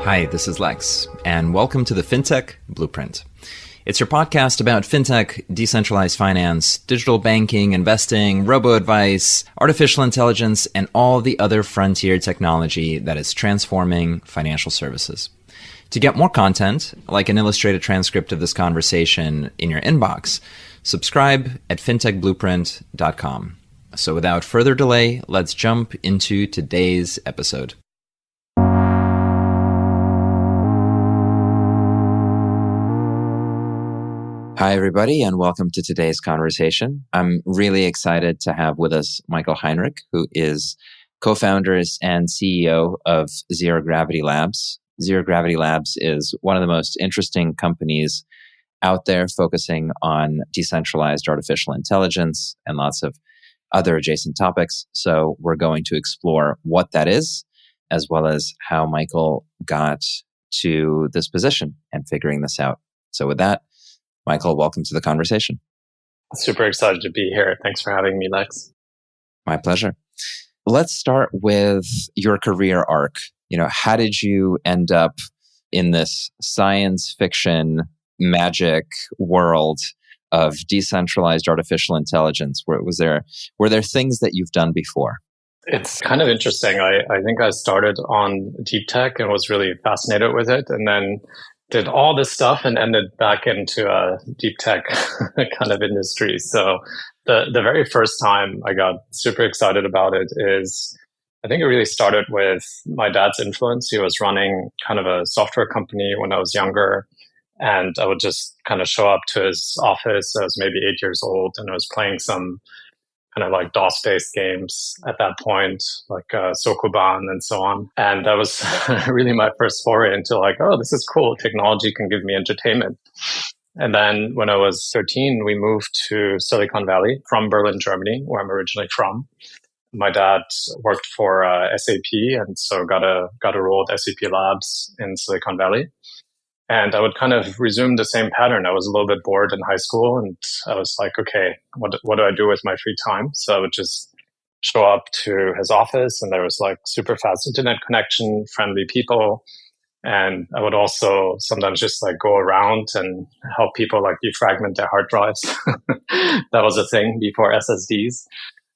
Hi, this is Lex, and welcome to the FinTech Blueprint. It's your podcast about fintech, decentralized finance, digital banking, investing, robo-advice, artificial intelligence, and all the other frontier technology that is transforming financial services. To get more content, like an illustrated transcript of this conversation in your inbox, subscribe at fintechblueprint.com. So without further delay, let's jump into today's episode. Hi, everybody, and welcome to today's conversation. I'm really excited to have with us Michael Heinrich, who is co-founders and CEO of Zero Gravity Labs. Zero Gravity Labs is one of the most interesting companies out there focusing on decentralized artificial intelligence and lots of other adjacent topics. So we're going to explore what that is, as well as how Michael got to this position and figuring this out. So with that, Michael, welcome to the conversation. Super excited to be here. Thanks for having me, Lex. My pleasure. Let's start with your career arc. How did you end up in this science fiction magic world of decentralized artificial intelligence? Were there things that you've done before? It's kind of interesting. I think I started on deep tech and was really fascinated with it, and then did all this stuff and ended back into a deep tech kind of industry. So the very first time I got super excited about it is, I think it really started with my dad's influence. He was running kind of a software company when I was younger. And I would just kind of show up to his office. I was maybe 8 years old, and I was playing some kind of like DOS-based games at that point, like Sokoban and so on. And that was really my first foray into like, oh, this is cool. Technology can give me entertainment. And then when I was 13, we moved to Silicon Valley from Berlin, Germany, where I'm originally from. My dad worked for SAP, and so got a role at SAP Labs in Silicon Valley. And I would kind of resume the same pattern. I was a little bit bored in high school, and I was like, okay, what do I do with my free time? So I would just show up to his office, and there was like super fast internet connection, friendly people. And I would also sometimes just like go around and help people like defragment their hard drives. That was a thing before SSDs.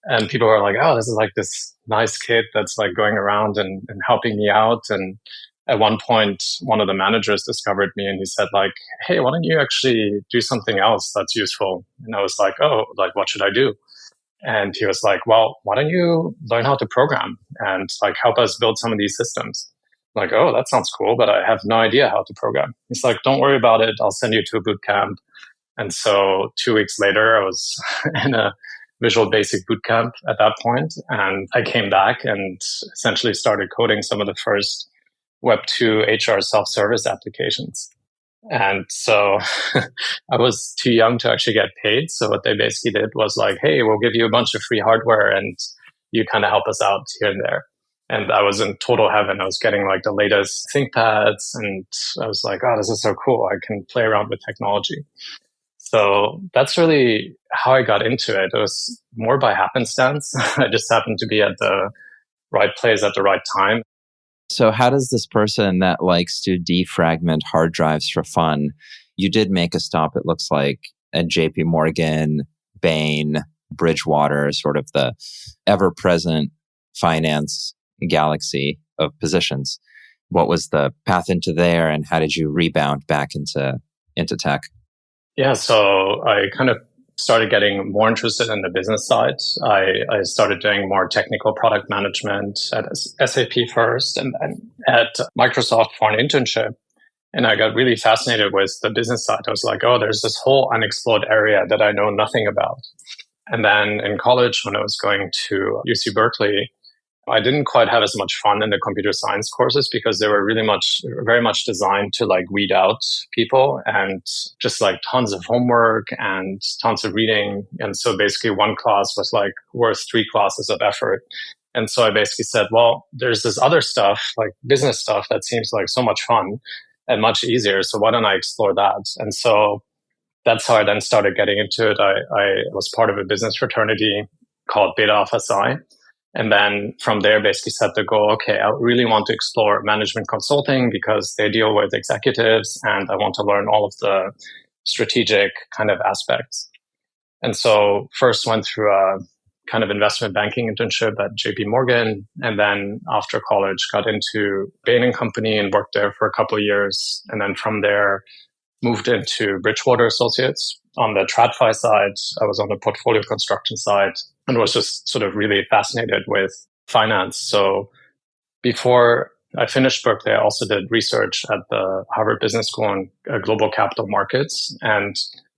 And people were like, oh, this is like this nice kid that's like going around and helping me out. And at one point, one of the managers discovered me, and he said like, hey, why don't you actually do something else that's useful? And I was like, oh, like, what should I do? And he was like, well, why don't you learn how to program and like help us build some of these systems? I'm like, oh, that sounds cool, but I have no idea how to program. He's like, don't worry about it. I'll send you to a boot camp. And so 2 weeks later, I was in a Visual Basic bootcamp at that point, and I came back and essentially started coding some of the first Web2 HR self-service applications. And so I was too young to actually get paid. So what they basically did was like, hey, we'll give you a bunch of free hardware and you kind of help us out here and there. And I was in total heaven. I was getting like the latest ThinkPads, and I was like, oh, this is so cool. I can play around with technology. So that's really how I got into it. It was more by happenstance. I just happened to be at the right place at the right time. So how does this person that likes to defragment hard drives for fun, you did make a stop, it looks like, at JP Morgan, Bain, Bridgewater, sort of the ever-present finance galaxy of positions. What was the path into there, and how did you rebound back into tech? Yeah, so I kind of started getting more interested in the business side. I started doing more technical product management at SAP first, and then at Microsoft for an internship. And I got really fascinated with the business side. I was like, oh, there's this whole unexplored area that I know nothing about. And then in college, when I was going to UC Berkeley, I didn't quite have as much fun in the computer science courses because they were very much designed to like weed out people, and just like tons of homework and tons of reading. And so basically one class was like worth 3 classes of effort. And so I basically said, well, there's this other stuff, like business stuff, that seems like so much fun and much easier. So why don't I explore that? And so that's how I then started getting into it. I was part of a business fraternity called Beta Alpha Psi. And then from there, basically set the goal, okay, I really want to explore management consulting because they deal with executives and I want to learn all of the strategic kind of aspects. And so first went through a kind of investment banking internship at JP Morgan. And then after college, got into Bain & Company and worked there for a couple of years. And then from there, moved into Bridgewater Associates on the TradFi side. I was on the portfolio construction side and was just sort of really fascinated with finance. So before I finished Berkeley, I also did research at the Harvard Business School on global capital markets and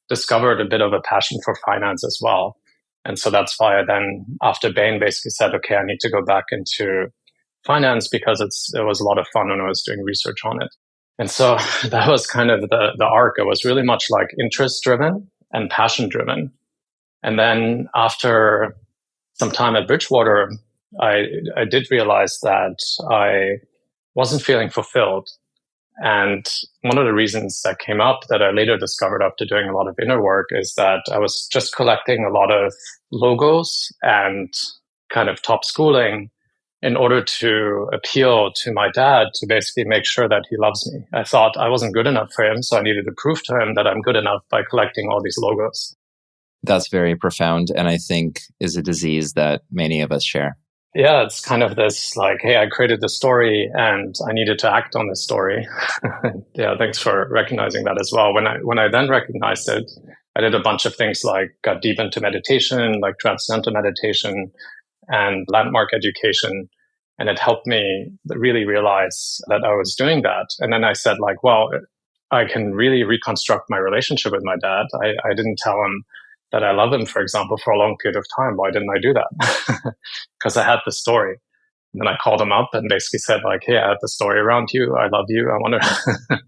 discovered a bit of a passion for finance as well. And so that's why I then, after Bain, basically said, okay, I need to go back into finance because it was a lot of fun when I was doing research on it. And so that was kind of the arc. It was really much like interest driven and passion driven. And then after some time at Bridgewater, I did realize that I wasn't feeling fulfilled. And one of the reasons that came up that I later discovered after doing a lot of inner work is that I was just collecting a lot of logos and kind of top schooling in order to appeal to my dad to basically make sure that he loves me. I thought I wasn't good enough for him, so I needed to prove to him that I'm good enough by collecting all these logos. That's very profound, and I think is a disease that many of us share. Yeah, it's kind of this like, hey, I created the story and I needed to act on this story. Yeah, thanks for recognizing that as well. When I then recognized it, I did a bunch of things like got deep into meditation, like transcendental meditation and landmark education. And it helped me really realize that I was doing that. And then I said like, well, I can really reconstruct my relationship with my dad. I didn't tell him that I love him, for example, for a long period of time. Why didn't I do that? Because I had the story. And then I called him up and basically said like, hey, I have the story around you. I love you. I want to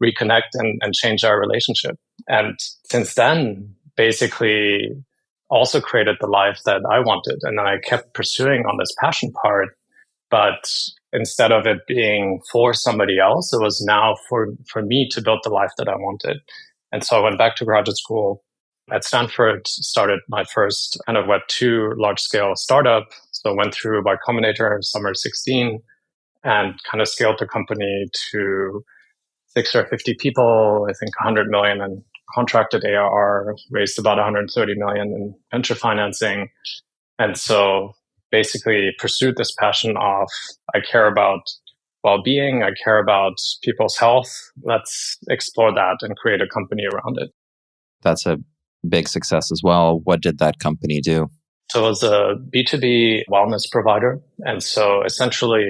reconnect and change our relationship. And since then, basically also created the life that I wanted. And then I kept pursuing on this passion part. But instead of it being for somebody else, it was now for me to build the life that I wanted. And so I went back to graduate school at Stanford, started my first kind of Web2 large-scale startup. So went through Y Combinator summer 16 and kind of scaled the company to 60 or 50 people, I think 100 million in contracted ARR, raised about 130 million in venture financing. And so basically pursued this passion of I care about well-being, I care about people's health. Let's explore that and create a company around it. That's a big success as well. What did that company do? So it was a B2B wellness provider. And so essentially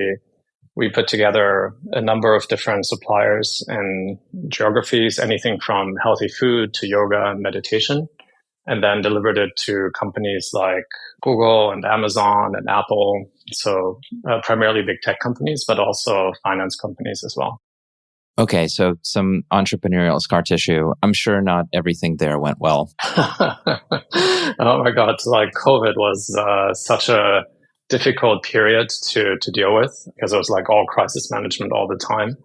we put together a number of different suppliers and geographies, anything from healthy food to yoga and meditation, and then delivered it to companies like Google and Amazon and Apple. So primarily big tech companies, but also finance companies as well. Okay, so some entrepreneurial scar tissue. I'm sure not everything there went well. Oh my God, like COVID was such a difficult period to deal with because it was like all crisis management all the time.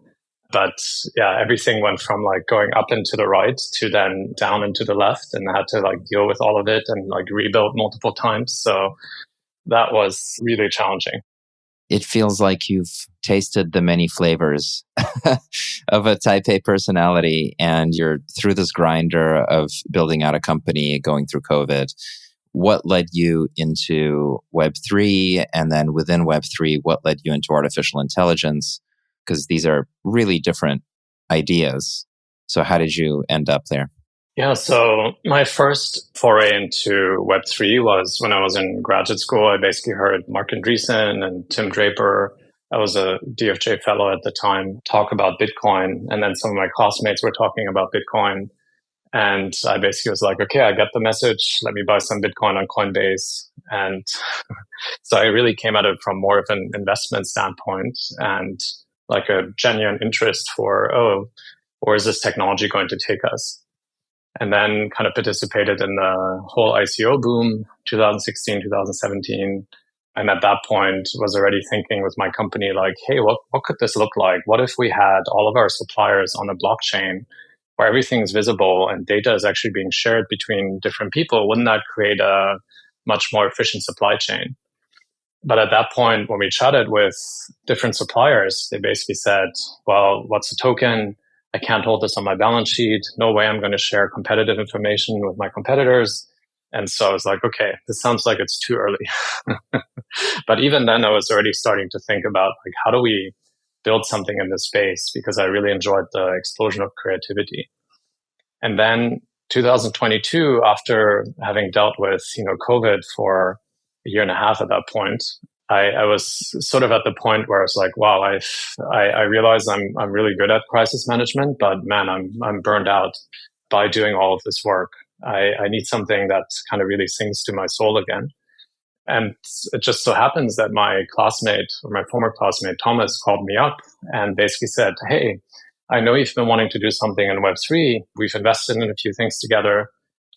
But yeah, everything went from like going up and to the right to then down and to the left, and I had to like deal with all of it and like rebuild multiple times. So that was really challenging. It feels like you've tasted the many flavors of a type A personality, and you're through this grinder of building out a company, going through COVID. What led you into Web3? And then within Web3, what led you into artificial intelligence? Because these are really different ideas. So how did you end up there? Yeah, so my first foray into Web3 was when I was in graduate school. I basically heard Mark Andreessen and Tim Draper. I was a DFJ fellow at the time, talk about Bitcoin. And then some of my classmates were talking about Bitcoin. And I basically was like, okay, I got the message. Let me buy some Bitcoin on Coinbase. And so I really came at it from more of an investment standpoint and like a genuine interest for, oh, where is this technology going to take us? And then kind of participated in the whole ICO boom, 2016, 2017. And at that point was already thinking with my company, like, hey, what could this look like? What if we had all of our suppliers on a blockchain where everything is visible and data is actually being shared between different people? Wouldn't that create a much more efficient supply chain? But at that point, when we chatted with different suppliers, they basically said, well, what's a token? I can't hold this on my balance sheet. No way I'm going to share competitive information with my competitors. And so I was like, okay, this sounds like it's too early. But even then, I was already starting to think about like, how do we build something in this space? Because I really enjoyed the explosion of creativity. And then 2022, after having dealt with, COVID for a year and a half at that point, I was sort of at the point where I was like, wow, I realize I'm really good at crisis management, but man, I'm burned out by doing all of this work. I need something that kind of really sings to my soul again. And it just so happens that my classmate, or my former classmate, Thomas, called me up and basically said, hey, I know you've been wanting to do something in Web3. We've invested in a few things together.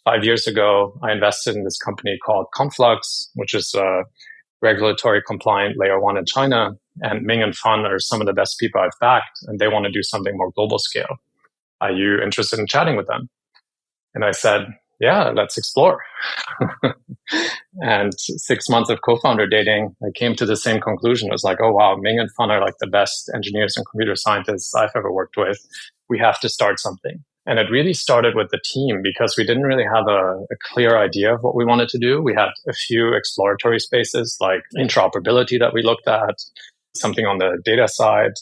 5 years ago, I invested in this company called Conflux, which is a regulatory compliant layer one in China. And Ming and Fan are some of the best people I've backed, and they want to do something more global scale. Are you interested in chatting with them? And I said, yeah, let's explore. And 6 months of co-founder dating, I came to the same conclusion. It was like, oh, wow, Ming and Fan are like the best engineers and computer scientists I've ever worked with. We have to start something. And it really started with the team because we didn't really have a clear idea of what we wanted to do. We had a few exploratory spaces like interoperability that we looked at, something on the data side.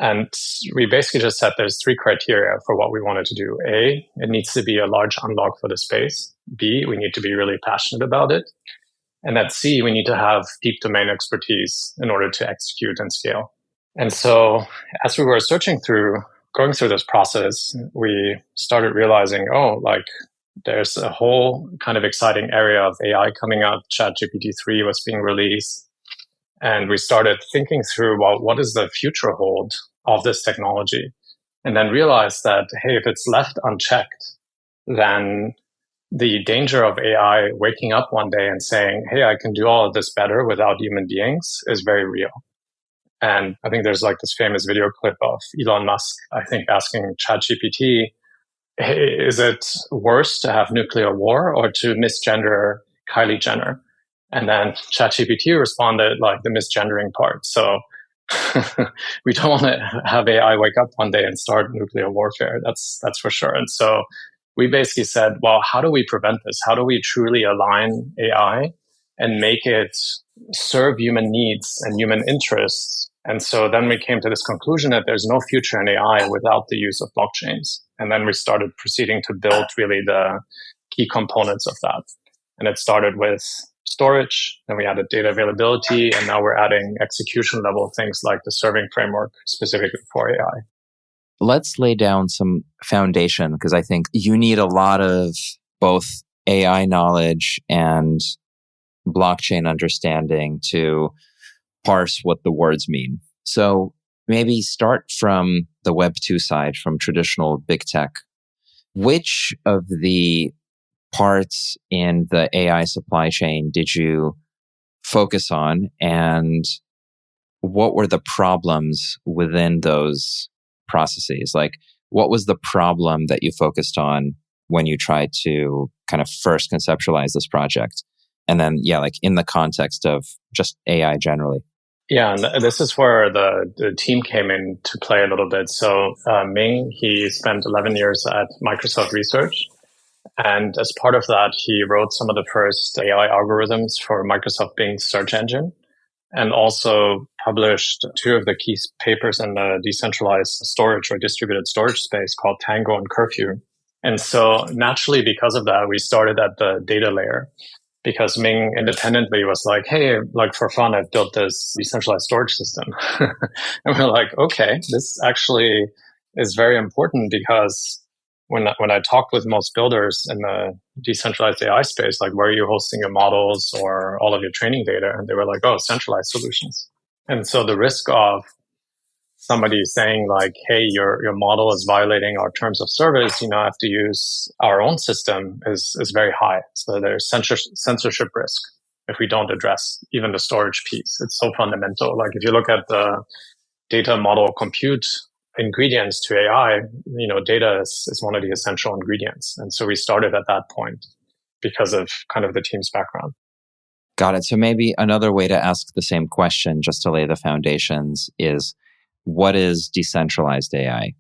And we basically just said there's 3 criteria for what we wanted to do. A, it needs to be a large unlock for the space. B, we need to be really passionate about it. And at C, we need to have deep domain expertise in order to execute and scale. And so as we were going through this process, we started realizing, there's a whole kind of exciting area of AI coming up. ChatGPT-3 was being released. And we started thinking through, well, what does the future hold of this technology? And then realized that, hey, if it's left unchecked, then the danger of AI waking up one day and saying, hey, I can do all of this better without human beings is very real. And I think there's like this famous video clip of Elon Musk, I think, asking ChatGPT, hey, is it worse to have nuclear war or to misgender Kylie Jenner? And then ChatGPT responded like the misgendering part. So we don't want to have AI wake up one day and start nuclear warfare. That's for sure. And so we basically said, well, how do we prevent this? How do we truly align AI and make it serve human needs and human interests? And so then we came to this conclusion that there's no future in AI without the use of blockchains. And then we started proceeding to build really the key components of that. And it started with storage, then we added data availability, and now we're adding execution level things like the serving framework specifically for AI. Let's lay down some foundation because I think you need a lot of both AI knowledge and blockchain understanding to parse what the words mean. So maybe start from the Web 2 side, from traditional big tech. Which of the parts in the AI supply chain did you focus on, and what were the problems within those processes? Like, what was the problem that you focused on when you tried to kind of first conceptualize this project? And then, in the context of just AI generally. Yeah, and this is where the team came into play a little bit. So Ming, he spent 11 years at Microsoft Research. And as part of that, he wrote some of the first AI algorithms for Microsoft Bing's search engine, and also published 2 of the key papers in the decentralized storage or distributed storage space called Tango and Curfew. And so naturally, because of that, we started at the data layer, because Ming independently was like, hey, like for fun, I've built this decentralized storage system. And we're like, okay, this actually is very important, because when I talked with most builders in the decentralized AI space, like, where are you hosting your models or all of your training data? And they were like, oh, centralized solutions. And so the risk of somebody saying like, hey, your model is violating our terms of service, I have to use our own system is very high. So there's censorship risk if we don't address even the storage piece. It's so fundamental. Like, if you look at the data model compute ingredients to AI, data is one of the essential ingredients. And so we started at that point because of kind of the team's background. Got it. So maybe another way to ask the same question, just to lay the foundations, is what is decentralized AI?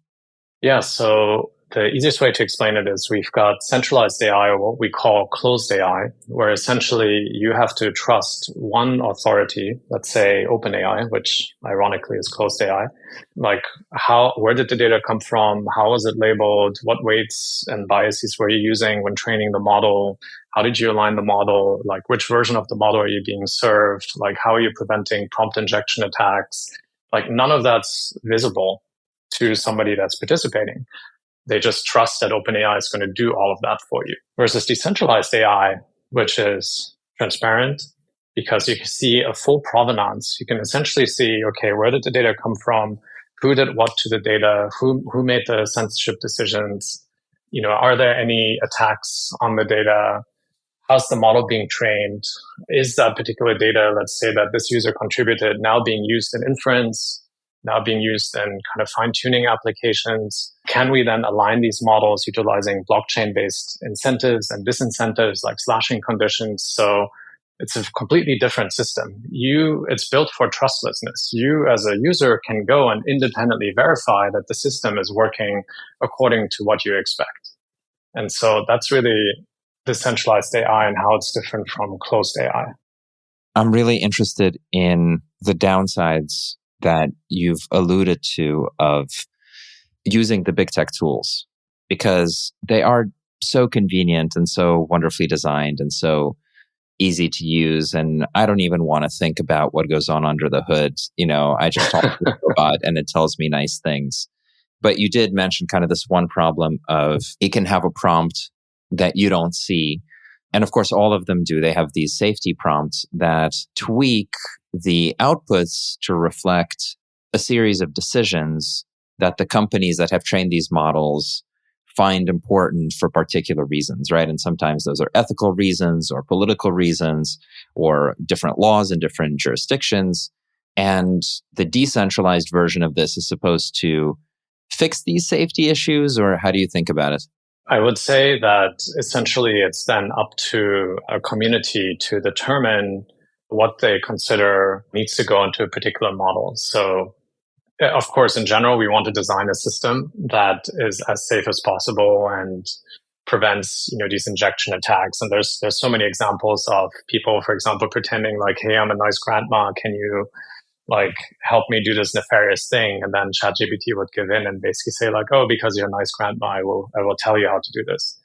Yeah, so the easiest way to explain it is we've got centralized AI, or what we call closed AI, where essentially you have to trust one authority, let's say OpenAI, which ironically is closed AI. Like where did the data come from? How was it labeled? What weights and biases were you using when training the model? How did you align the model? Like which version of the model are you being served? Like how are you preventing prompt injection attacks? Like none of that's visible to somebody that's participating. They just trust that OpenAI is going to do all of that for you. Versus decentralized AI, which is transparent because you can see a full provenance. You can essentially see, okay, where did the data come from? Who did what to the data? Who made the censorship decisions? Are there any attacks on the data? How's the model being trained? Is that particular data, let's say that this user contributed, now being used in inference, now being used in kind of fine-tuning applications? Can we then align these models utilizing blockchain-based incentives and disincentives like slashing conditions? So it's a completely different system. It's built for trustlessness. You as a user can go and independently verify that the system is working according to what you expect. And so that's really decentralized AI and how it's different from closed AI. I'm really interested in the downsides that you've alluded to of using the big tech tools, because they are so convenient and so wonderfully designed and so easy to use. And I don't even want to think about what goes on under the hood. I just talk to the robot and it tells me nice things. But you did mention kind of this one problem of it can have a prompt that you don't see. And of course, all of them do. They have these safety prompts that tweak the outputs to reflect a series of decisions that the companies that have trained these models find important for particular reasons, right? And sometimes those are ethical reasons or political reasons or different laws in different jurisdictions. And the decentralized version of this is supposed to fix these safety issues, or how do you think about it? I would say that essentially it's then up to a community to determine what they consider needs to go into a particular model. So, of course, in general, we want to design a system that is as safe as possible and prevents, these injection attacks. And there's so many examples of people, for example, pretending like, hey, I'm a nice grandma. Can you help me do this nefarious thing? And then ChatGPT would give in and basically say like, oh, because you're a nice grandma, I will tell you how to do this.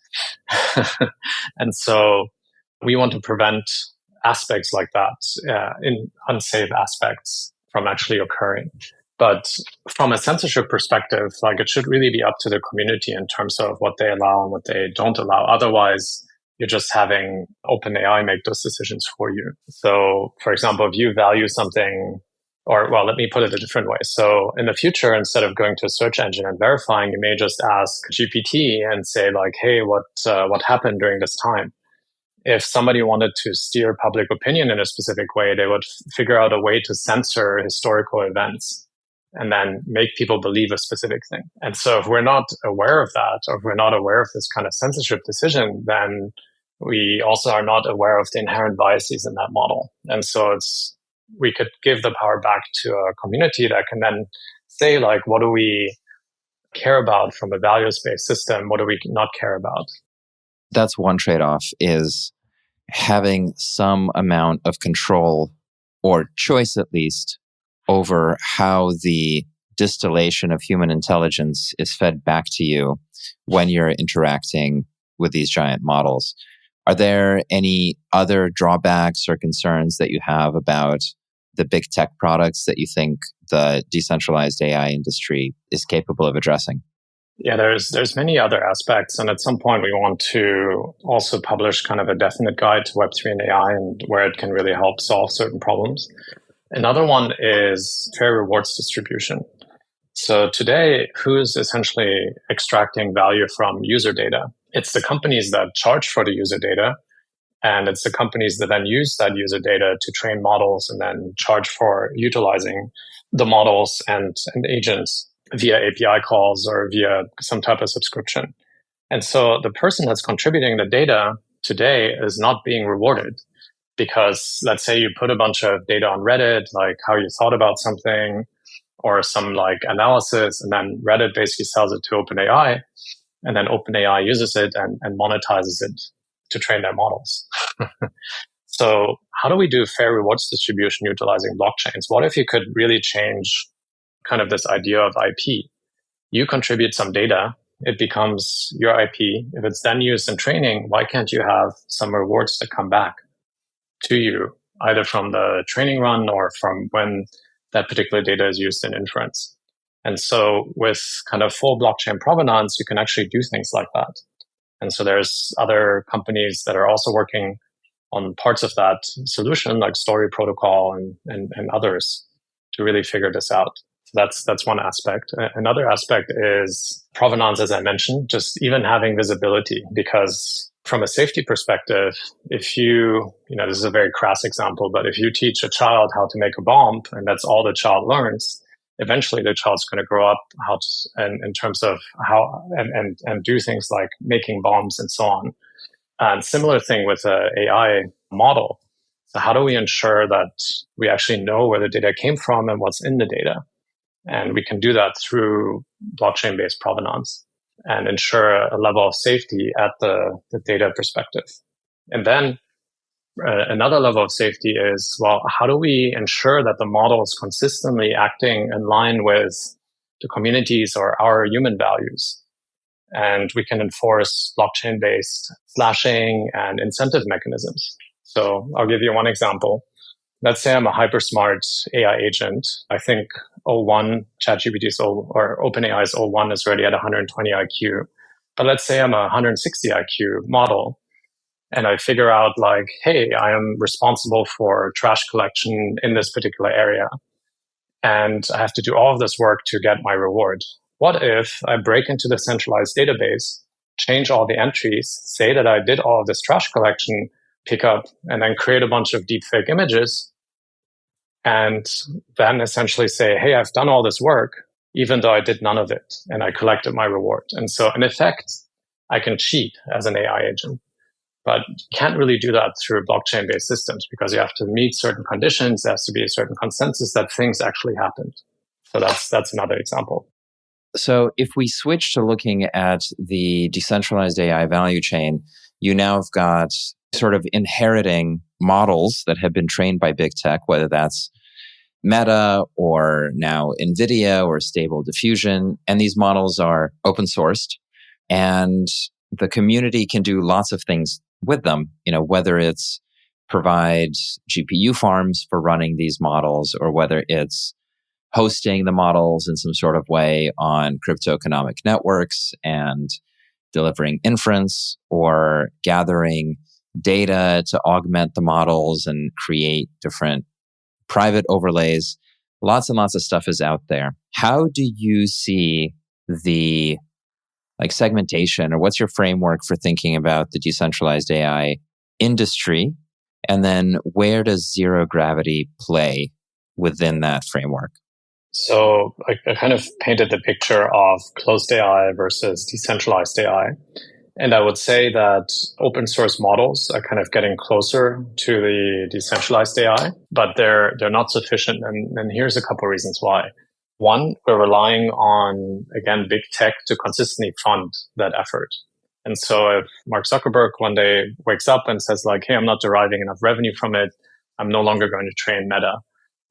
And so we want to prevent aspects like that, in unsafe aspects, from actually occurring. But from a censorship perspective, it should really be up to the community in terms of what they allow and what they don't allow. Otherwise, you're just having OpenAI make those decisions for you. So, for example, if you value something, let me put it a different way. So in the future, instead of going to a search engine and verifying, you may just ask GPT and say like, hey, what happened during this time? If somebody wanted to steer public opinion in a specific way, they would figure out a way to censor historical events and then make people believe a specific thing. And so if we're not aware of that, or if we're not aware of this kind of censorship decision, then we also are not aware of the inherent biases in that model. And so we could give the power back to a community that can then say, like, what do we care about from a values-based system? What do we not care about? That's one trade-off, is having some amount of control, or choice at least, over how the distillation of human intelligence is fed back to you when you're interacting with these giant models. Are there any other drawbacks or concerns that you have about the big tech products that you think the decentralized AI industry is capable of addressing? Yeah, there's many other aspects. And at some point, we want to also publish kind of a definite guide to Web3 and AI and where it can really help solve certain problems. Another one is fair rewards distribution. So today, who's essentially extracting value from user data? It's the companies that charge for the user data. And it's the companies that then use that user data to train models and then charge for utilizing the models and agents via API calls or via some type of subscription. And so the person that's contributing the data today is not being rewarded. Because let's say you put a bunch of data on Reddit, like how you thought about something or some like analysis, and then Reddit basically sells it to OpenAI, and then OpenAI uses it and monetizes it to train their models. So how do we do fair rewards distribution utilizing blockchains? What if you could really change kind of this idea of IP? You contribute some data, it becomes your IP. If it's then used in training, why can't you have some rewards that come back to you, either from the training run or from when that particular data is used in inference? And so with kind of full blockchain provenance, you can actually do things like that. And so there's other companies that are also working on parts of that solution, like Story Protocol and others, to really figure this out. So that's one aspect. Another aspect is provenance, as I mentioned, just even having visibility, because from a safety perspective, if you know, this is a very crass example, but if you teach a child how to make a bomb and that's all the child learns, eventually the child's going to grow up how to, and in terms of how and do things like making bombs and so on. And similar thing with an AI model. So how do we ensure that we actually know where the data came from and what's in the data? And we can do that through blockchain-based provenance and ensure a level of safety at the data perspective. And then another level of safety is, well, how do we ensure that the model is consistently acting in line with the communities or our human values? And we can enforce blockchain-based slashing and incentive mechanisms. So I'll give you one example. Let's say I'm a hyper-smart AI agent. I think O1, ChatGPT's or OpenAI's O1 is already at 120 IQ. But let's say I'm a 160 IQ model, and I figure out like, hey, I am responsible for trash collection in this particular area, and I have to do all of this work to get my reward. What if I break into the centralized database, change all the entries, say that I did all of this trash collection pickup, and then create a bunch of deepfake images, and then essentially say, hey, I've done all this work, even though I did none of it, and I collected my reward. And so in effect, I can cheat as an AI agent, but you can't really do that through blockchain-based systems because you have to meet certain conditions. There has to be a certain consensus that things actually happened. So that's another example. So if we switch to looking at the decentralized AI value chain, you now have got sort of inheriting models that have been trained by big tech, whether that's Meta or now NVIDIA or Stable Diffusion. And these models are open sourced and the community can do lots of things with them, whether it's provide GPU farms for running these models or whether it's hosting the models in some sort of way on crypto economic networks and delivering inference or gathering data to augment the models and create different private overlays. Lots and lots of stuff is out there. How do you see the segmentation, or what's your framework for thinking about the decentralized AI industry? And then where does zero gravity play within that framework? So I kind of painted the picture of closed AI versus decentralized AI. And I would say that open source models are kind of getting closer to the decentralized AI, but they're not sufficient. And here's a couple of reasons why. One, we're relying on, again, big tech to consistently fund that effort. And so if Mark Zuckerberg one day wakes up and says like, hey, I'm not deriving enough revenue from it, I'm no longer going to train Meta,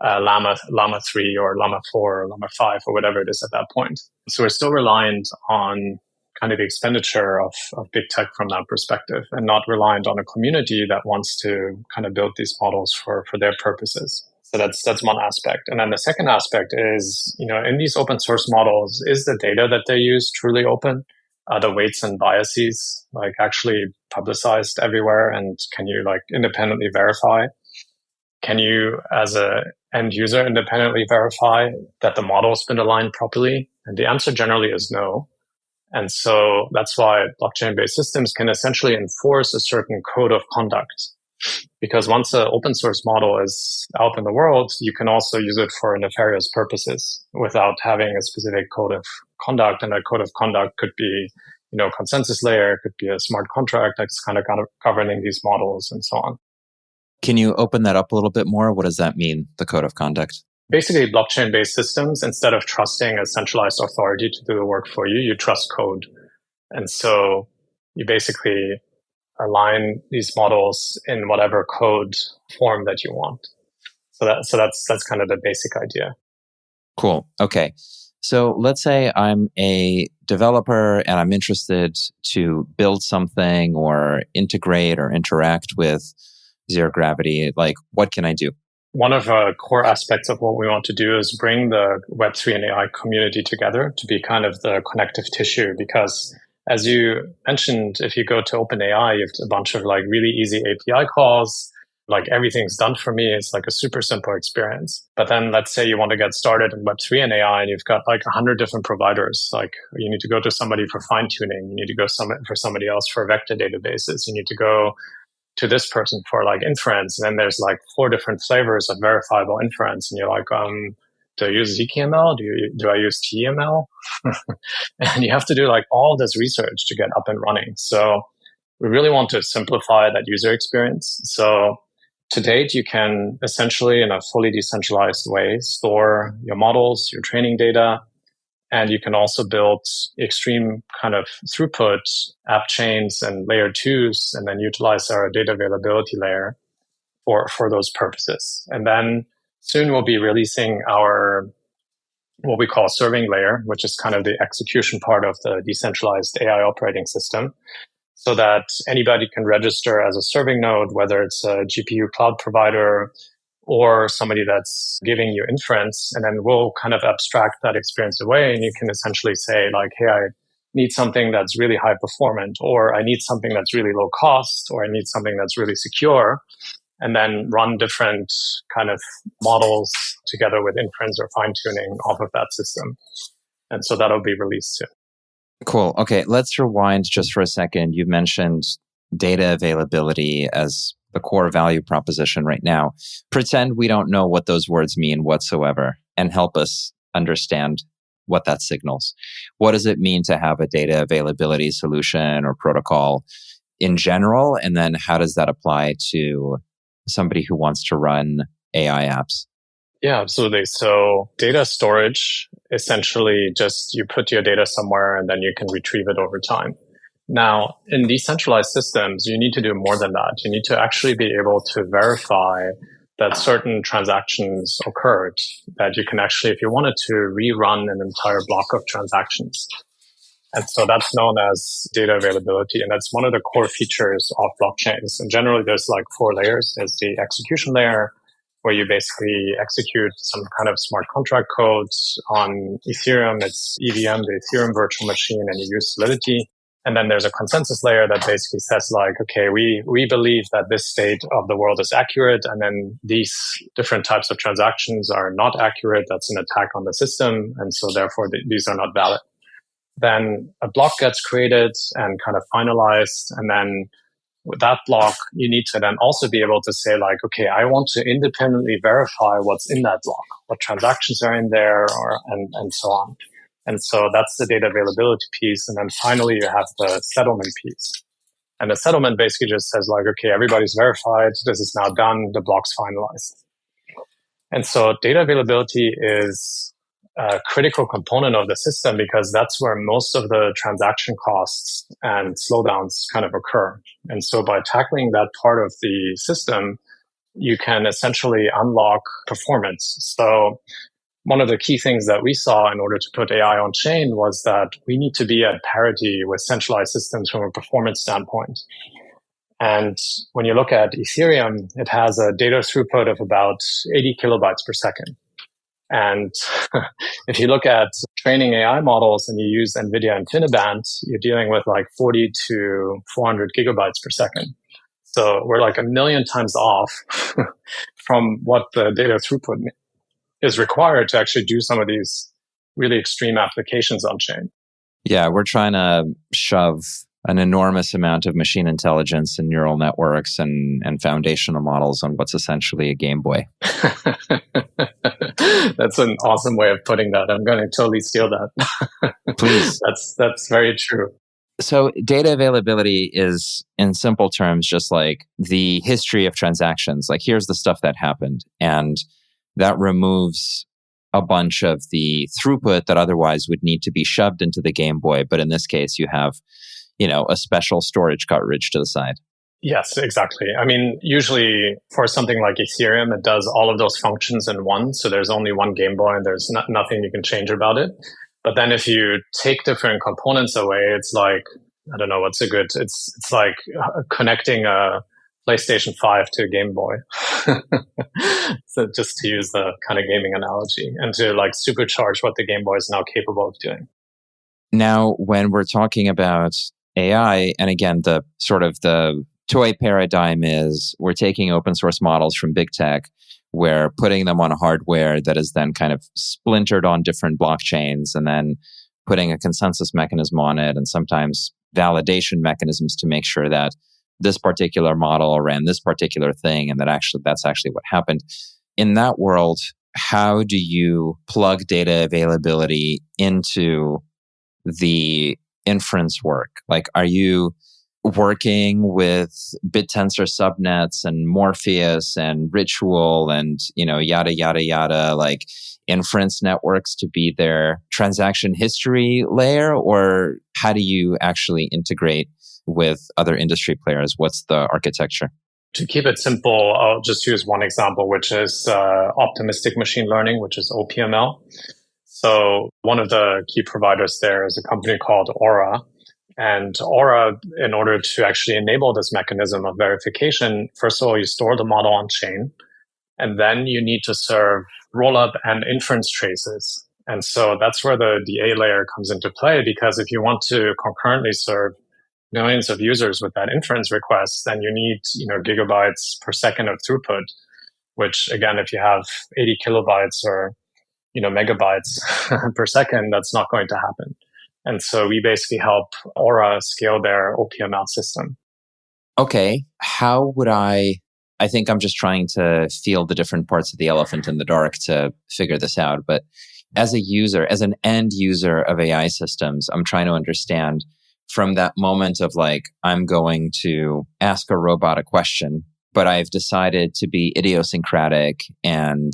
Llama 3 or Llama 4 or Llama 5 or whatever it is at that point. So we're still reliant on kind of the expenditure of big tech from that perspective and not reliant on a community that wants to kind of build these models for their purposes. So that's one aspect. And then the second aspect is, in these open source models, is the data that they use truly open? Are the weights and biases actually publicized everywhere? And can you independently verify? Can you, as a end user, independently verify that the model has been aligned properly? And the answer generally is no. And so that's why blockchain-based systems can essentially enforce a certain code of conduct. Because once an open source model is out in the world, you can also use it for nefarious purposes without having a specific code of conduct. And that code of conduct could be, consensus layer, it could be a smart contract that's kind of governing these models and so on. Can you open that up a little bit more? What does that mean, the code of conduct? Basically, blockchain-based systems, instead of trusting a centralized authority to do the work for you, you trust code. And so you basically align these models in whatever code form that you want. So that's kind of the basic idea. Cool. Okay. So let's say I'm a developer and I'm interested to build something or integrate or interact with zero gravity. Like, what can I do? One of the core aspects of what we want to do is bring the Web3 and AI community together to be kind of the connective tissue. Because as you mentioned, if you go to OpenAI, you have a bunch of like really easy API calls. Like everything's done for me. It's like a super simple experience. But then let's say you want to get started in Web3 and AI and you've got like 100 different providers. Like you need to go to somebody for fine tuning. You need to go for somebody else for vector databases. You need to go to this person for like inference. And then there's like 4 different flavors of verifiable inference. And you're like, do I use zKML? Do I use TEML? And you have to do like all this research to get up and running. So we really want to simplify that user experience. So to date, you can essentially, in a fully decentralized way, store your models, your training data, and you can also build extreme kind of throughput app chains and layer 2s, and then utilize our data availability layer for those purposes. And then soon we'll be releasing our what we call serving layer, which is kind of the execution part of the decentralized AI operating system, so that anybody can register as a serving node, whether it's a GPU cloud provider or somebody that's giving you inference. And then we'll kind of abstract that experience away. And you can essentially say like, hey, I need something that's really high performant, or I need something that's really low cost, or I need something that's really secure, and then run different kind of models together with inference or fine tuning off of that system. And so that'll be released soon. Cool. Okay, let's rewind just for a second. You mentioned data availability as the core value proposition right now. Pretend we don't know what those words mean whatsoever and help us understand what that signals. What does it mean to have a data availability solution or protocol in general? And then how does that apply to somebody who wants to run AI apps? Yeah, absolutely. So data storage, essentially just you put your data somewhere and then you can retrieve it over time. Now, in decentralized systems, you need to do more than that. You need to actually be able to verify that certain transactions occurred, that you can actually, if you wanted to rerun an entire block of transactions. And so that's known as data availability. And that's one of the core features of blockchains. And generally, there's like 4 layers. There's the execution layer, where you basically execute some kind of smart contract codes. On Ethereum, it's EVM, the Ethereum virtual machine, and you use Solidity. And then there's a consensus layer that basically says like, okay, we believe that this state of the world is accurate, and then these different types of transactions are not accurate. That's an attack on the system. And so therefore these are not valid. Then a block gets created and kind of finalized. And then with that block, you need to then also be able to say like, okay, I want to independently verify what's in that block, what transactions are in there, and so on. And so that's the data availability piece. And then finally, you have the settlement piece. And the settlement basically just says like, okay, everybody's verified. This is now done. The block's finalized. And so data availability is a critical component of the system, because that's where most of the transaction costs and slowdowns kind of occur. And so by tackling that part of the system, you can essentially unlock performance. So one of the key things that we saw in order to put AI on chain was that we need to be at parity with centralized systems from a performance standpoint. And when you look at Ethereum, it has a data throughput of about 80 kilobytes per second. And if you look at training AI models and you use NVIDIA InfiniBand, you're dealing with like 40 to 400 gigabytes per second. So we're like 1,000,000 times off from what the data throughput is required to actually do some of these really extreme applications on chain. Yeah, we're trying to shove an enormous amount of machine intelligence and neural networks and foundational models on what's essentially a Game Boy. That's an awesome way of putting that. I'm going to totally steal that. Please. That's very true. So data availability is, in simple terms, just like the history of transactions. Like, here's the stuff that happened. And that removes a bunch of the throughput that otherwise would need to be shoved into the Game Boy. But in this case, you have, a special storage cartridge to the side. Yes, exactly. I mean, usually for something like Ethereum, it does all of those functions in one. So there's only one Game Boy and there's nothing you can change about it. But then if you take different components away, it's like, I don't know what's a good, it's like connecting a PlayStation 5 to a Game Boy. So just to use the kind of gaming analogy and to like supercharge what the Game Boy is now capable of doing. Now, when we're talking about AI, and again, the sort of the toy paradigm is we're taking open source models from big tech, we're putting them on hardware that is then kind of splintered on different blockchains, and then putting a consensus mechanism on it, and sometimes validation mechanisms to make sure that this particular model ran this particular thing, and that's actually what happened. In that world, how do you plug data availability into the inference work? Like, are you working with BitTensor subnets and Morpheus and Ritual and, yada, yada, yada, like inference networks to be their transaction history layer? Or how do you actually integrate with other industry players? What's the architecture? To keep it simple, I'll just use one example, which is optimistic machine learning, which is OPML. So one of the key providers there is a company called Aura. And Aura, in order to actually enable this mechanism of verification, first of all, you store the model on chain, and then you need to serve rollup and inference traces. And so that's where the A layer comes into play, because if you want to concurrently serve millions of users with that inference request, then you need, gigabytes per second of throughput, which again, if you have 80 kilobytes or, megabytes per second, that's not going to happen. And so we basically help Aura scale their OPML system. Okay. How would I think I'm just trying to feel the different parts of the elephant in the dark to figure this out. But as a user, as an end user of AI systems, I'm trying to understand from that moment of like, I'm going to ask a robot a question, but I've decided to be idiosyncratic and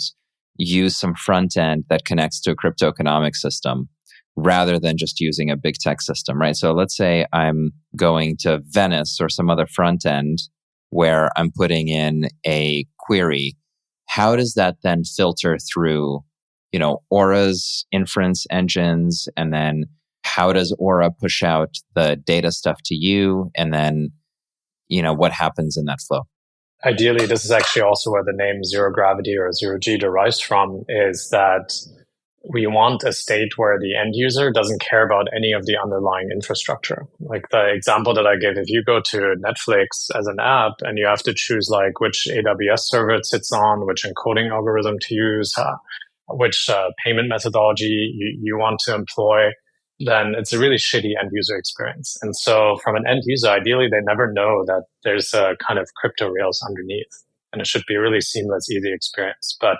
use some front end that connects to a cryptoeconomic system, rather than just using a big tech system, right? So let's say I'm going to Venice or some other front end where I'm putting in a query. How does that then filter through, Aura's inference engines? And then how does Aura push out the data stuff to you? And then, what happens in that flow? Ideally, this is actually also where the name zero gravity or zero G derives from, is that we want a state where the end user doesn't care about any of the underlying infrastructure. Like the example that I gave, if you go to Netflix as an app and you have to choose like which AWS server it sits on, which encoding algorithm to use, which payment methodology you want to employ, then it's a really shitty end user experience. And so from an end user, ideally, they never know that there's a kind of crypto rails underneath. And it should be a really seamless, easy experience. But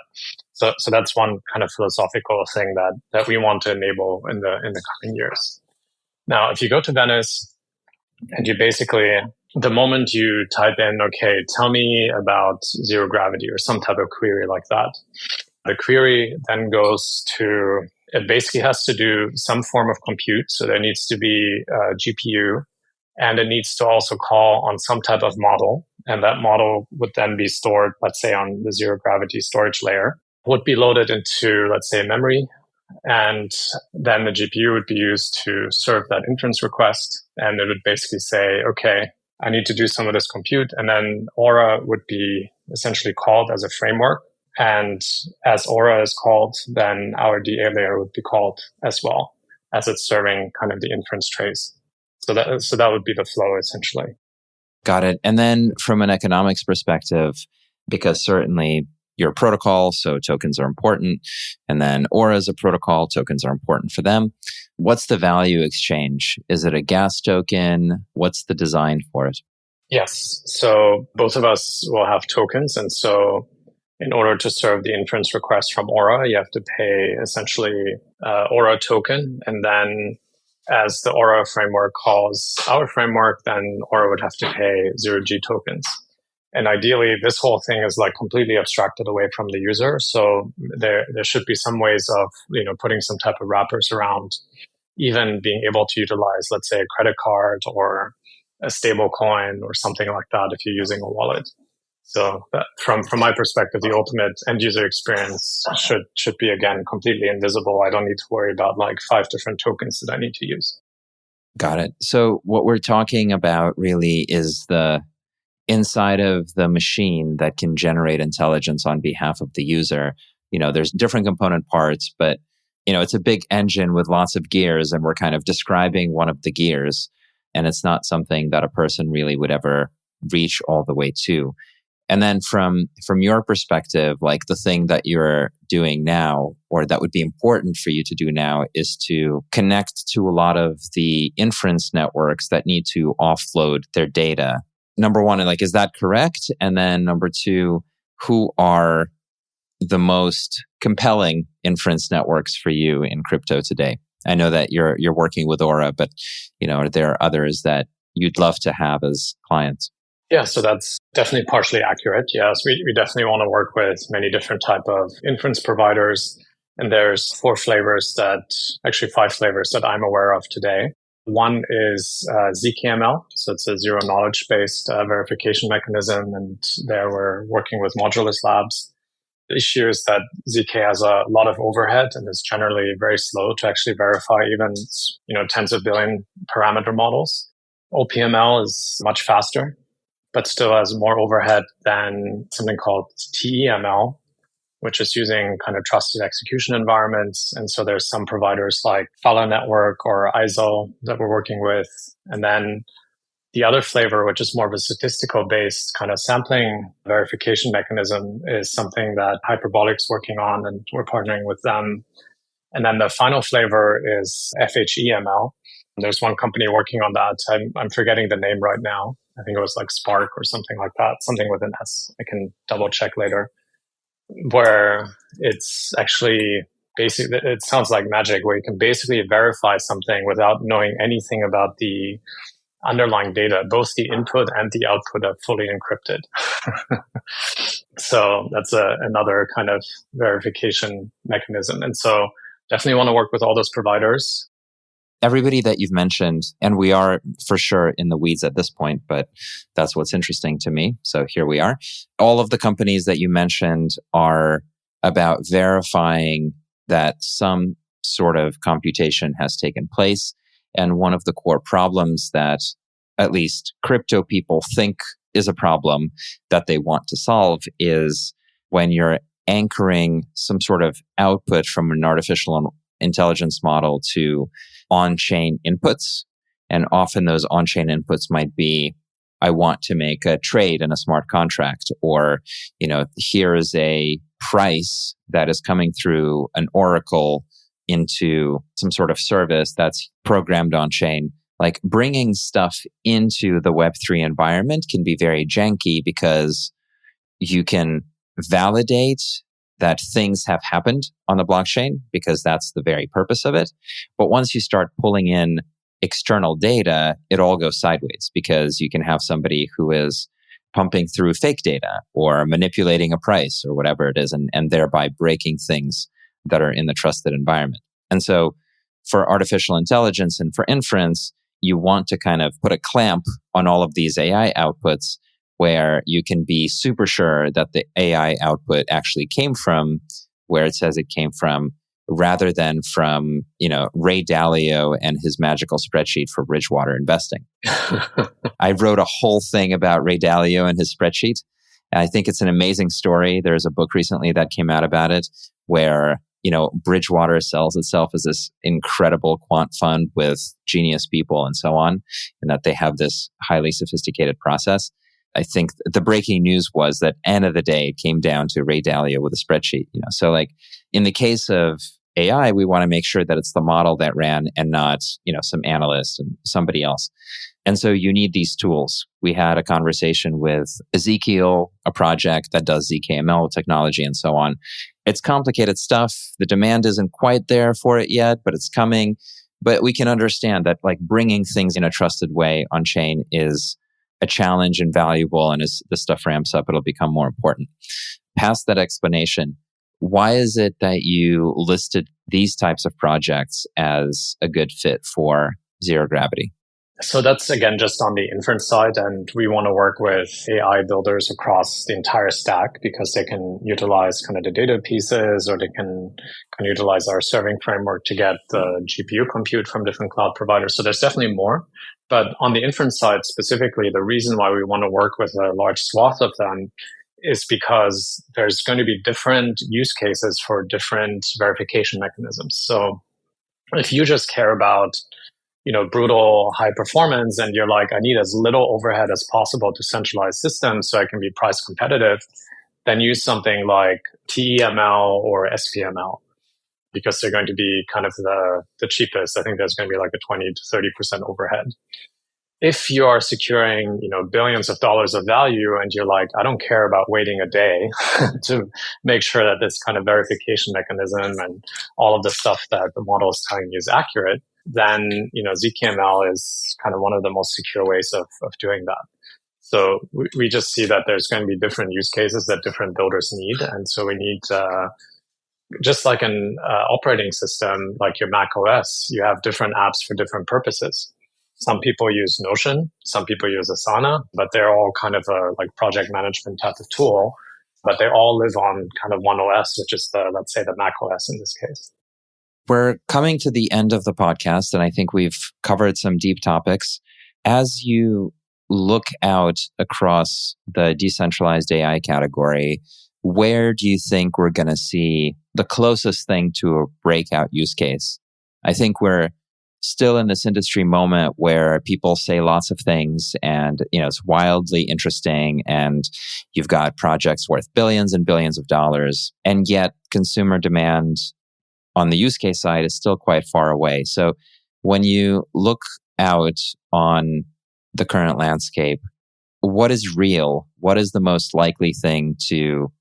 so that's one kind of philosophical thing that we want to enable in the coming years. Now, if you go to Venice and you basically, the moment you type in, okay, tell me about zero gravity or some type of query like that, the query then goes to, it basically has to do some form of compute. So there needs to be a GPU, and it needs to also call on some type of model. And that model would then be stored, let's say, on the zero gravity storage layer, would be loaded into, let's say, memory. And then the GPU would be used to serve that inference request. And it would basically say, okay, I need to do some of this compute. And then Aura would be essentially called as a framework. And as Aura is called, then our DA layer would be called as well, as it's serving kind of the inference trace. So that would be the flow essentially. Got it. And then from an economics perspective, because certainly you're a protocol, so tokens are important. And then Aura is a protocol, tokens are important for them. What's the value exchange? Is it a gas token? What's the design for it? Yes. So both of us will have tokens. And so in order to serve the inference request from Aura, you have to pay essentially Aura token. And then as the Aura framework calls our framework, then Aura would have to pay 0G tokens. And ideally, this whole thing is like completely abstracted away from the user. So there should be some ways of, putting some type of wrappers around even being able to utilize, let's say, a credit card or a stable coin or something like that if you're using a wallet. So from my perspective, the ultimate end user experience should be, again, completely invisible. I don't need to worry about like 5 different tokens that I need to use. Got it. So what we're talking about really is the inside of the machine that can generate intelligence on behalf of the user. There's different component parts, but it's a big engine with lots of gears, and we're kind of describing one of the gears, and it's not something that a person really would ever reach all the way to. And then from your perspective, like the thing that you're doing now, or that would be important for you to do now, is to connect to a lot of the inference networks that need to offload their data. Number one, like, is that correct? And then number two, who are the most compelling inference networks for you in crypto today? I know that you're working with Aura, but are there others that you'd love to have as clients? Yeah, so that's definitely partially accurate. Yes, we definitely want to work with many different type of inference providers. And there's 5 flavors that I'm aware of today. One is zKML. So it's a zero knowledge based verification mechanism. And there we're working with Modulus Labs. The issue is that zk has a lot of overhead and is generally very slow to actually verify even, tens of billion parameter models. OPML is much faster, but still has more overhead than something called TEML, which is using kind of trusted execution environments. And so there's some providers like Fala Network or ISO that we're working with. And then the other flavor, which is more of a statistical based kind of sampling verification mechanism, is something that Hyperbolic's working on, and we're partnering with them. And then the final flavor is FHEML. There's one company working on that. I'm forgetting the name right now. I think it was like Spark or something like that, something with an S. I can double check later. Where it's actually basically, it sounds like magic, where you can basically verify something without knowing anything about the underlying data. Both the input and the output are fully encrypted. So that's another kind of verification mechanism. And so definitely want to work with all those providers. Everybody that you've mentioned, and we are for sure in the weeds at this point, but that's what's interesting to me. So here we are. All of the companies that you mentioned are about verifying that some sort of computation has taken place. And one of the core problems that at least crypto people think is a problem that they want to solve is when you're anchoring some sort of output from an artificial intelligence model to on-chain inputs. And often those on-chain inputs might be, I want to make a trade in a smart contract, or, here is a price that is coming through an oracle into some sort of service that's programmed on-chain. Like, bringing stuff into the Web3 environment can be very janky because you can validate that things have happened on the blockchain because that's the very purpose of it. But once you start pulling in external data, it all goes sideways because you can have somebody who is pumping through fake data or manipulating a price or whatever it is, and thereby breaking things that are in the trusted environment. And so for artificial intelligence and for inference, you want to kind of put a clamp on all of these AI outputs where you can be super sure that the AI output actually came from where it says it came from, rather than from, Ray Dalio and his magical spreadsheet for Bridgewater investing. I wrote a whole thing about Ray Dalio and his spreadsheet. And I think it's an amazing story. There's a book recently that came out about it where, Bridgewater sells itself as this incredible quant fund with genius people and so on, and that they have this highly sophisticated process. I think the breaking news was that end of the day, it came down to Ray Dalio with a spreadsheet. So like in the case of AI, we want to make sure that it's the model that ran and not, some analyst and somebody else. And so you need these tools. We had a conversation with Ezekiel, a project that does zKML technology and so on. It's complicated stuff. The demand isn't quite there for it yet, but it's coming. But we can understand that like bringing things in a trusted way on chain is a challenge and valuable. And as this stuff ramps up, it'll become more important. Past that explanation, why is it that you listed these types of projects as a good fit for zero gravity? So that's, again, just on the inference side. And we want to work with AI builders across the entire stack because they can utilize kind of the data pieces, or they can utilize our serving framework to get the GPU compute from different cloud providers. So there's definitely more. But on the inference side specifically, the reason why we want to work with a large swath of them is because there's going to be different use cases for different verification mechanisms. So if you just care about brutal high performance, and you're like, I need as little overhead as possible to centralize systems so I can be price competitive, then use something like TEML or SPML, because they're going to be kind of the cheapest. I think there's going to be like a 20 to 30% overhead. If you are securing, billions of dollars of value, and you're like, I don't care about waiting a day to make sure that this kind of verification mechanism and all of the stuff that the model is telling you is accurate, then, zKML is kind of one of the most secure ways of doing that. So we just see that there's going to be different use cases that different builders need. And so we need, just like an operating system, like your Mac OS, you have different apps for different purposes. Some people use Notion, some people use Asana, but they're all kind of a like project management type of tool, but they all live on kind of one OS, which is let's say the Mac OS in this case. We're coming to the end of the podcast, and I think we've covered some deep topics. As you look out across the decentralized AI category, where do you think we're going to see the closest thing to a breakout use case? I think we're still in this industry moment where people say lots of things, and it's wildly interesting, and you've got projects worth billions and billions of dollars, and yet consumer demand on the use case side is still quite far away. So when you look out on the current landscape, what is real? What is the most likely thing to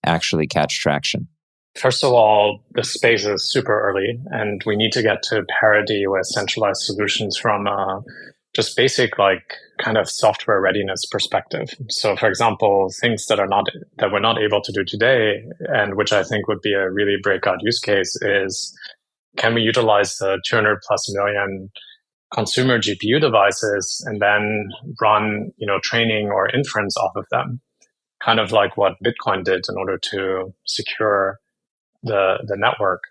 actually catch traction? First of all, the space is super early, and we need to get to parity with centralized solutions from just basic like kind of software readiness perspective. So for example, things that we're not able to do today, and which I think would be a really breakout use case, is can we utilize the 200 plus million consumer GPU devices and then run, training or inference off of them, kind of like what Bitcoin did in order to secure the network.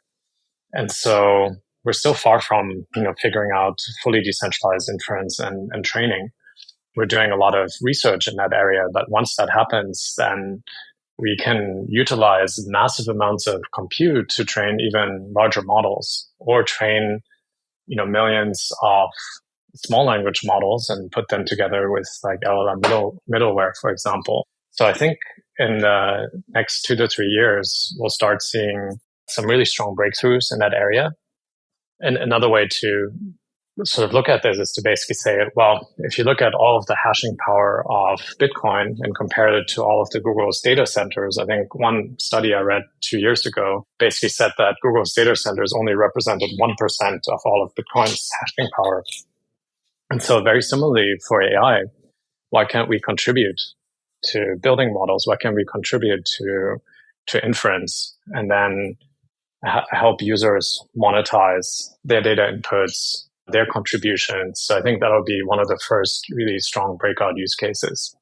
And so we're still far from, figuring out fully decentralized inference and training. We're doing a lot of research in that area, but once that happens, then we can utilize massive amounts of compute to train even larger models, or train, millions of small language models and put them together with like LLM middleware, for example. So I think in the next 2 to 3 years, we'll start seeing some really strong breakthroughs in that area. And another way to sort of look at this is to basically say, well, if you look at all of the hashing power of Bitcoin and compare it to all of the Google's data centers, I think one study I read 2 years ago basically said that Google's data centers only represented 1% of all of Bitcoin's hashing power. And so very similarly for AI, why can't we contribute to building models? Why can't we contribute to inference, and then help users monetize their data inputs, their contributions? So I think that'll be one of the first really strong breakout use cases.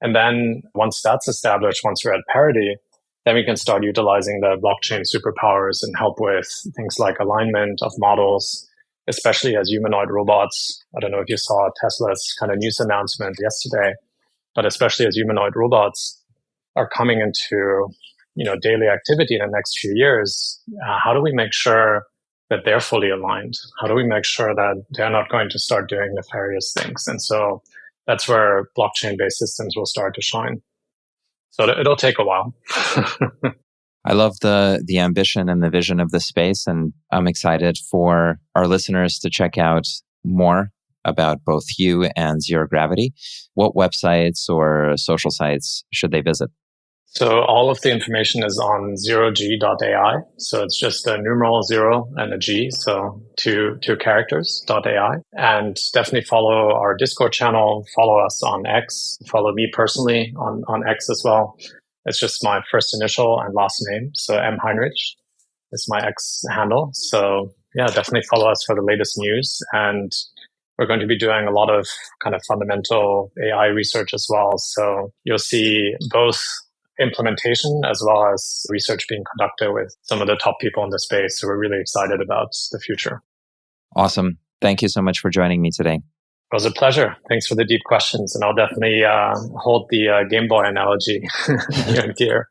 And then once that's established, once we're at parity, then we can start utilizing the blockchain superpowers and help with things like alignment of models, especially as humanoid robots. I don't know if you saw Tesla's kind of news announcement yesterday, but especially as humanoid robots are coming into daily activity in the next few years, how do we make sure that they're fully aligned? How do we make sure that they're not going to start doing nefarious things? And so that's where blockchain-based systems will start to shine. So it'll take a while. I love the ambition and the vision of the space, and I'm excited for our listeners to check out more about both you and Zero Gravity. What websites or social sites should they visit? So all of the information is on 0g.ai. So it's just a numeral 0 and a G. So two characters .ai. And definitely follow our Discord channel. Follow us on X. Follow me personally on X as well. It's just my first initial and last name. So M Heinrich is my X handle. So yeah, definitely follow us for the latest news. And we're going to be doing a lot of kind of fundamental AI research as well. So you'll see both implementation as well as research being conducted with some of the top people in the space. So we're really excited about the future. Awesome. Thank you so much for joining me today. It was a pleasure. Thanks for the deep questions. And I'll definitely hold the Game Boy analogy near and dear.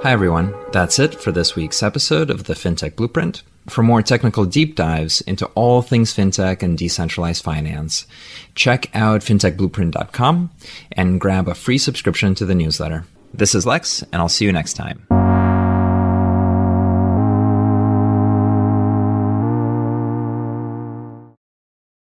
Hi, everyone. That's it for this week's episode of the FinTech Blueprint. For more technical deep dives into all things fintech and decentralized finance, check out fintechblueprint.com and grab a free subscription to the newsletter. This is Lex, and I'll see you next time.